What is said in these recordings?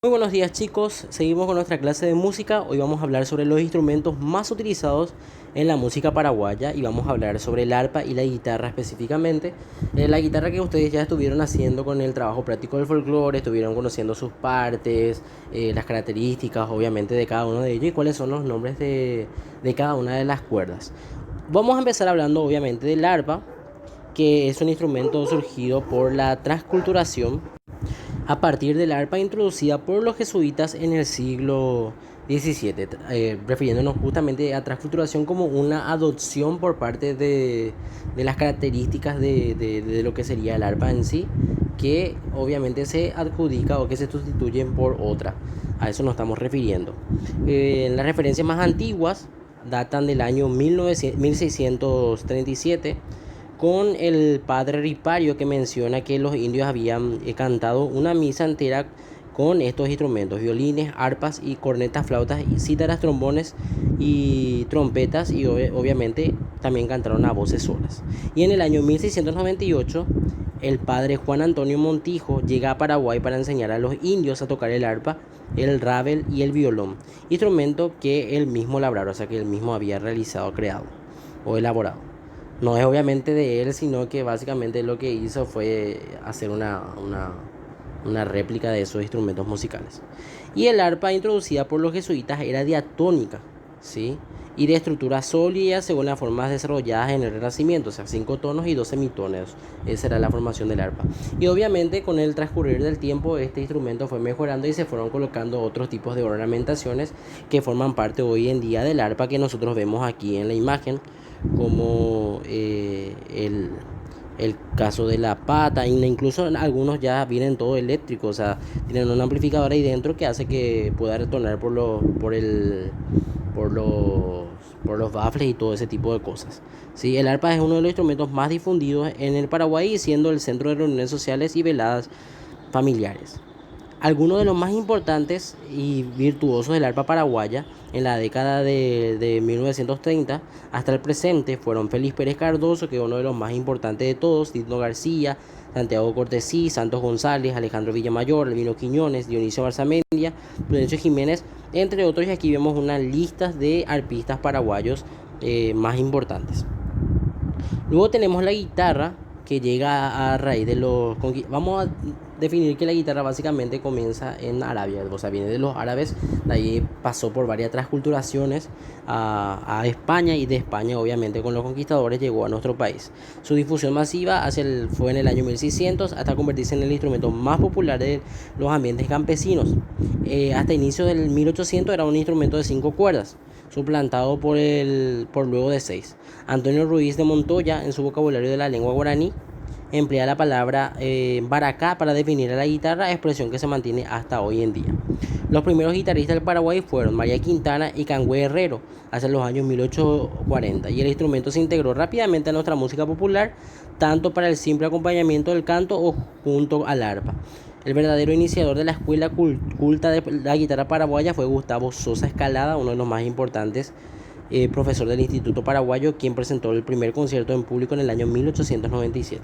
Muy buenos días chicos, seguimos con nuestra clase de música. Hoy vamos a hablar sobre los instrumentos más utilizados en la música paraguaya y vamos a hablar sobre el arpa y la guitarra específicamente. La guitarra que ustedes ya estuvieron haciendo con el trabajo práctico del folclore, estuvieron conociendo sus partes, las características obviamente de cada uno de ellos y cuáles son los nombres de cada una de las cuerdas. Vamos a empezar hablando obviamente del arpa, que es un instrumento surgido por la transculturación a partir del arpa introducida por los jesuitas en el siglo XVII, refiriéndonos justamente a transculturación como una adopción por parte de las características de lo que sería el arpa en sí, que obviamente se adjudica o que se sustituyen por otra. A eso nos estamos refiriendo. Las referencias más antiguas datan del año 1637 con el padre Ripario, que menciona que los indios habían cantado una misa entera con estos instrumentos: violines, arpas y cornetas, flautas y cítaras, trombones y trompetas, y obviamente también cantaron a voces solas. Y en el año 1698 el padre Juan Antonio Montijo llega a Paraguay para enseñar a los indios a tocar el arpa, el rabel y el violón, instrumento que él mismo labrara, o sea que él mismo había realizado, creado o elaborado. No es obviamente de él, sino que básicamente lo que hizo fue hacer una réplica de esos instrumentos musicales. Y el arpa introducida por los jesuitas era diatónica, ¿sí? Y de estructura sólida según las formas desarrolladas en el Renacimiento, o sea, 5 tonos y 2 semitonos. Esa era la formación del arpa. Y obviamente con el transcurrir del tiempo este instrumento fue mejorando y se fueron colocando otros tipos de ornamentaciones que forman parte hoy en día del arpa que nosotros vemos aquí en la imagen, como el caso de la pata, incluso algunos ya vienen todo eléctrico, o sea, tienen un amplificador ahí dentro que hace que pueda retornar por los, por los baffles y todo ese tipo de cosas. Sí, el arpa es uno de los instrumentos más difundidos en el Paraguay, siendo el centro de reuniones sociales y veladas familiares. Algunos de los más importantes y virtuosos del arpa paraguaya en la década de 1930 hasta el presente fueron Félix Pérez Cardoso, que es uno de los más importantes de todos, Tito García, Santiago Cortesí, Santos González, Alejandro Villamayor, Albino Quiñones, Dionisio Barzamendia, Prudencio Jiménez, entre otros, y aquí vemos una lista de arpistas paraguayos más importantes. Luego tenemos la guitarra, que llega a raíz de los... Vamos a definir que la guitarra básicamente comienza en Arabia, o sea, viene de los árabes, de ahí pasó por varias transculturaciones a España, y de España obviamente con los conquistadores llegó a nuestro país. Su difusión masiva fue en el año 1600 hasta convertirse en el instrumento más popular de los ambientes campesinos. Hasta inicio del 1800 era un instrumento de 5 cuerdas, suplantado por luego de 6. Antonio Ruiz de Montoya, en su vocabulario de la lengua guaraní, emplea la palabra baracá para definir a la guitarra, expresión que se mantiene hasta hoy en día. Los primeros guitarristas del Paraguay fueron María Quintana y Cangüe Herrero, hacia los años 1840, y el instrumento se integró rápidamente a nuestra música popular, tanto para el simple acompañamiento del canto o junto al arpa. El verdadero iniciador de la escuela culta de la guitarra paraguaya fue Gustavo Sosa Escalada, uno de los más importantes, profesor del Instituto Paraguayo, quien presentó el primer concierto en público en el año 1897.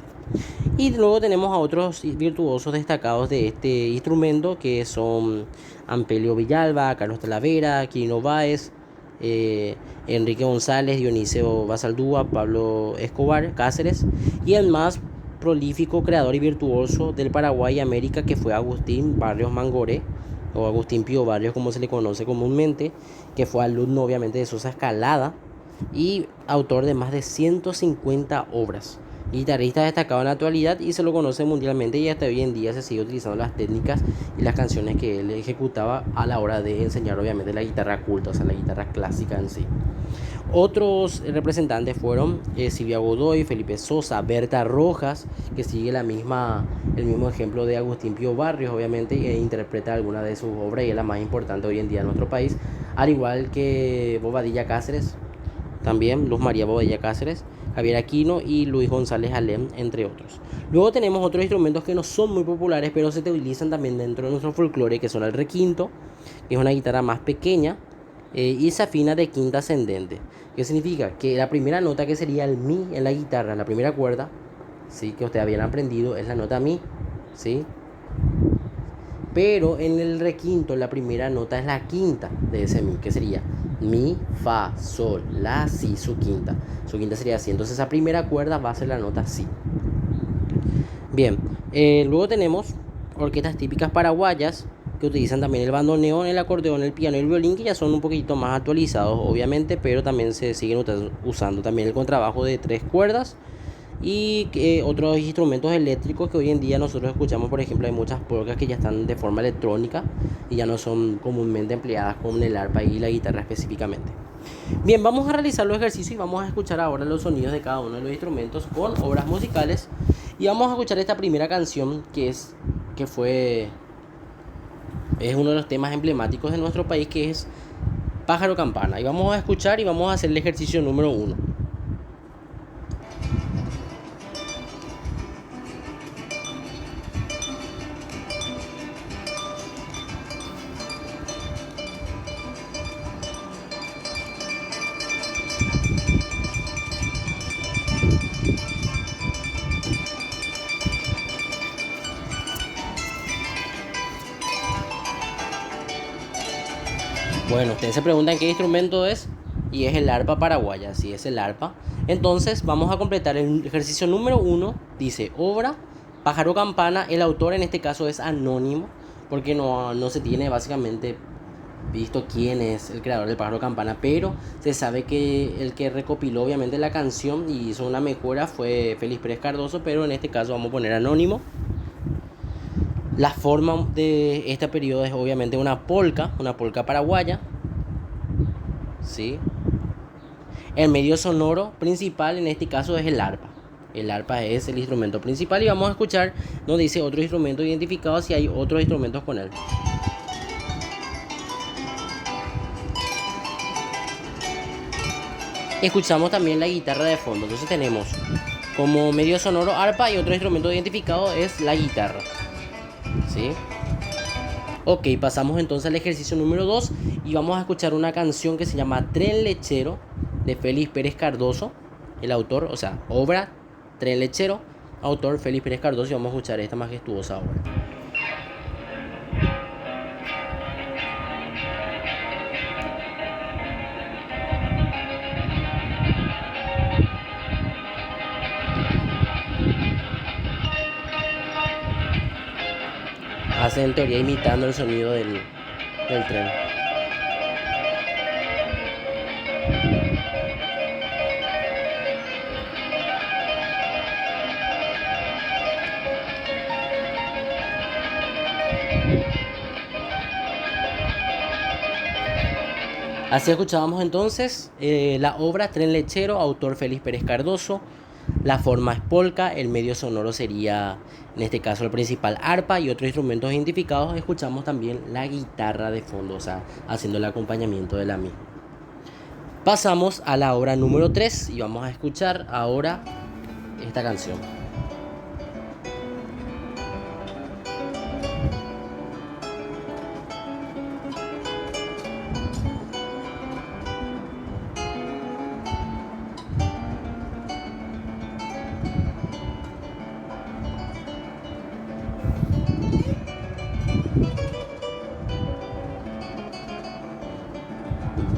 Y luego tenemos a otros virtuosos destacados de este instrumento, que son Ampelio Villalba, Carlos Talavera, Quirino Báez, Enrique González, Dionisio Basaldúa, Pablo Escobar Cáceres, y el más prolífico creador y virtuoso del Paraguay y América, que fue Agustín Barrios Mangoré, o Agustín Pío Barrios como se le conoce comúnmente, que fue alumno obviamente de Sosa Escalada y autor de más de 150 obras. Guitarrista destacado en la actualidad y se lo conoce mundialmente, y hasta hoy en día se sigue utilizando las técnicas y las canciones que él ejecutaba a la hora de enseñar obviamente la guitarra culta, o sea la guitarra clásica en sí. Otros representantes fueron Silvia Godoy, Felipe Sosa, Berta Rojas, que sigue el mismo ejemplo de Agustín Pío Barrios, obviamente, e interpreta alguna de sus obras y es la más importante hoy en día en nuestro país, al igual que Bobadilla Cáceres, también Luz María Bobadilla Cáceres, Javier Aquino y Luis González Alem, entre otros. Luego tenemos otros instrumentos que no son muy populares, pero se utilizan también dentro de nuestro folclore, que son el requinto, que es una guitarra más pequeña, y se afina de quinta ascendente. ¿Qué significa? Que la primera nota, que sería el mi en la guitarra, la primera cuerda, ¿sí?, que ustedes habían aprendido, es la nota mi, ¿sí? Pero en el requinto la primera nota es la quinta de ese mi, que sería mi, fa, sol, la, si, su quinta. Su quinta sería si. Entonces esa primera cuerda va a ser la nota si. Bien, luego tenemos orquestas típicas paraguayas que utilizan también el bandoneón, el acordeón, el piano y el violín, que ya son un poquito más actualizados, obviamente, pero también se siguen usando también el contrabajo de 3 cuerdas y otros instrumentos eléctricos que hoy en día nosotros escuchamos. Por ejemplo, hay muchas polcas que ya están de forma electrónica y ya no son comúnmente empleadas con el arpa y la guitarra específicamente. Bien, vamos a realizar los ejercicios y vamos a escuchar ahora los sonidos de cada uno de los instrumentos con obras musicales. Y vamos a escuchar esta primera canción es uno de los temas emblemáticos de nuestro país, que es Pájaro Campana. Y vamos a escuchar y vamos a hacer el ejercicio número 1. Bueno, ustedes se preguntan qué instrumento es, y es el arpa paraguaya. Sí, es el arpa. Entonces vamos a completar el ejercicio número 1. Dice obra Pájaro Campana. El autor en este caso es anónimo, porque no se tiene básicamente visto quién es el creador del Pájaro Campana, pero se sabe que el que recopiló obviamente la canción y hizo una mejora fue Félix Pérez Cardoso, pero en este caso vamos a poner anónimo. La forma de este periodo es obviamente una polca paraguaya, ¿sí? El medio sonoro principal en este caso es el arpa. El arpa es el instrumento principal y vamos a escuchar, nos dice otro instrumento identificado si hay otros instrumentos con él. Escuchamos también la guitarra de fondo, entonces tenemos como medio sonoro arpa y otro instrumento identificado es la guitarra, ¿sí? Ok, pasamos entonces al ejercicio número 2 y vamos a escuchar una canción que se llama Tren Lechero de Félix Pérez Cardoso, el autor, o sea, obra Tren Lechero, autor Félix Pérez Cardoso, y vamos a escuchar esta majestuosa obra. Hace en teoría imitando el sonido del tren. Así escuchábamos entonces la obra Tren Lechero, autor Félix Pérez Cardoso. La forma es polca, el medio sonoro sería en este caso el principal arpa y otros instrumentos identificados. Escuchamos también la guitarra de fondo, o sea, haciendo el acompañamiento de la misma. Pasamos a la obra número 3 y vamos a escuchar ahora esta canción.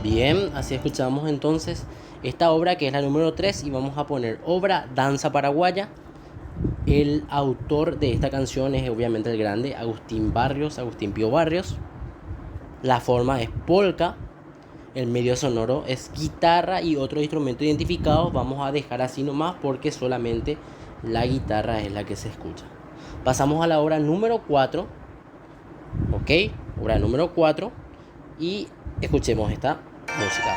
Bien, así escuchamos entonces esta obra que es la número 3 y vamos a poner obra Danza Paraguaya. El autor de esta canción es obviamente el grande Agustín Pío Barrios. La forma es polca, el medio sonoro es guitarra y otro instrumento identificado vamos a dejar así nomás porque solamente la guitarra es la que se escucha. Pasamos a la obra número 4. Ok, obra número 4 y escuchemos esta música.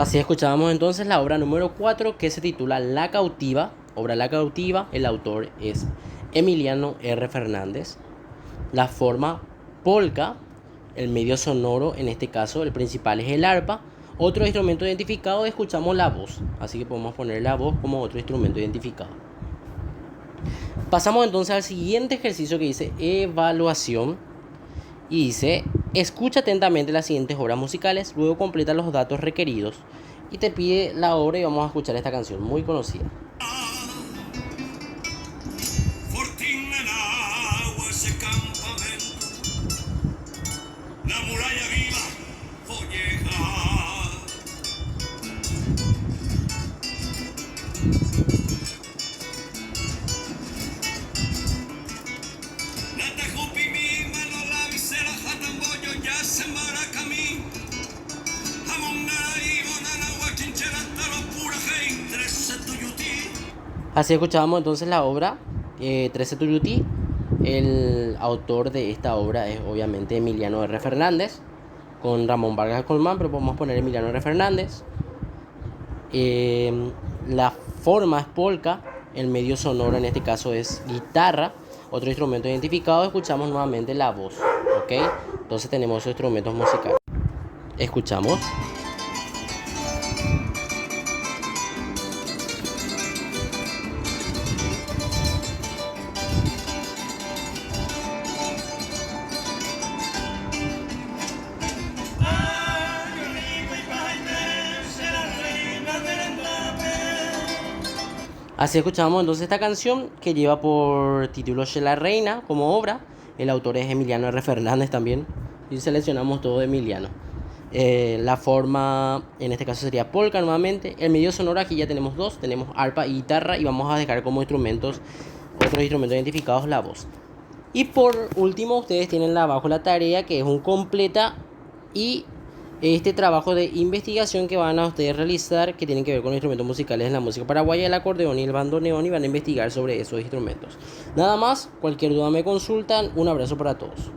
Así escuchábamos entonces la obra número 4 que se titula La Cautiva. Obra La Cautiva, el autor es Emiliano R. Fernández. La forma polka, el medio sonoro, en este caso el principal es el arpa. Otro instrumento identificado, escuchamos la voz, así que podemos poner la voz como otro instrumento identificado. Pasamos entonces al siguiente ejercicio que dice evaluación y dice: escucha atentamente las siguientes obras musicales, luego completa los datos requeridos y te pide la obra y vamos a escuchar esta canción muy conocida. La muralla viva, Folleja. Natajupi mi mano la visera jatamboyo ya se maracamí. Amonara y bonana guachinchera taro pura hey, 13 tuyutí. Así escuchábamos entonces la obra 13 Tuyutí. El autor de esta obra es obviamente Emiliano R. Fernández, con Ramón Vargas Colmán, pero podemos poner Emiliano R. Fernández. La forma es polka, el medio sonoro en este caso es guitarra, otro instrumento identificado, escuchamos nuevamente la voz, ¿ok? Entonces tenemos esos instrumentos musicales. Escuchamos. Así escuchamos entonces esta canción que lleva por título Che la Reina como obra. El autor es Emiliano R. Fernández también. Y seleccionamos todo de Emiliano. La forma en este caso sería polka nuevamente. El medio sonoro aquí ya tenemos dos. Tenemos arpa y guitarra. Y vamos a dejar como instrumentos, otros instrumentos identificados, la voz. Y por último ustedes tienen abajo la tarea que es un completa y este trabajo de investigación que van a ustedes realizar, que tienen que ver con instrumentos musicales en la música paraguaya, el acordeón y el bandoneón, y van a investigar sobre esos instrumentos. Nada más, cualquier duda me consultan. Un abrazo para todos.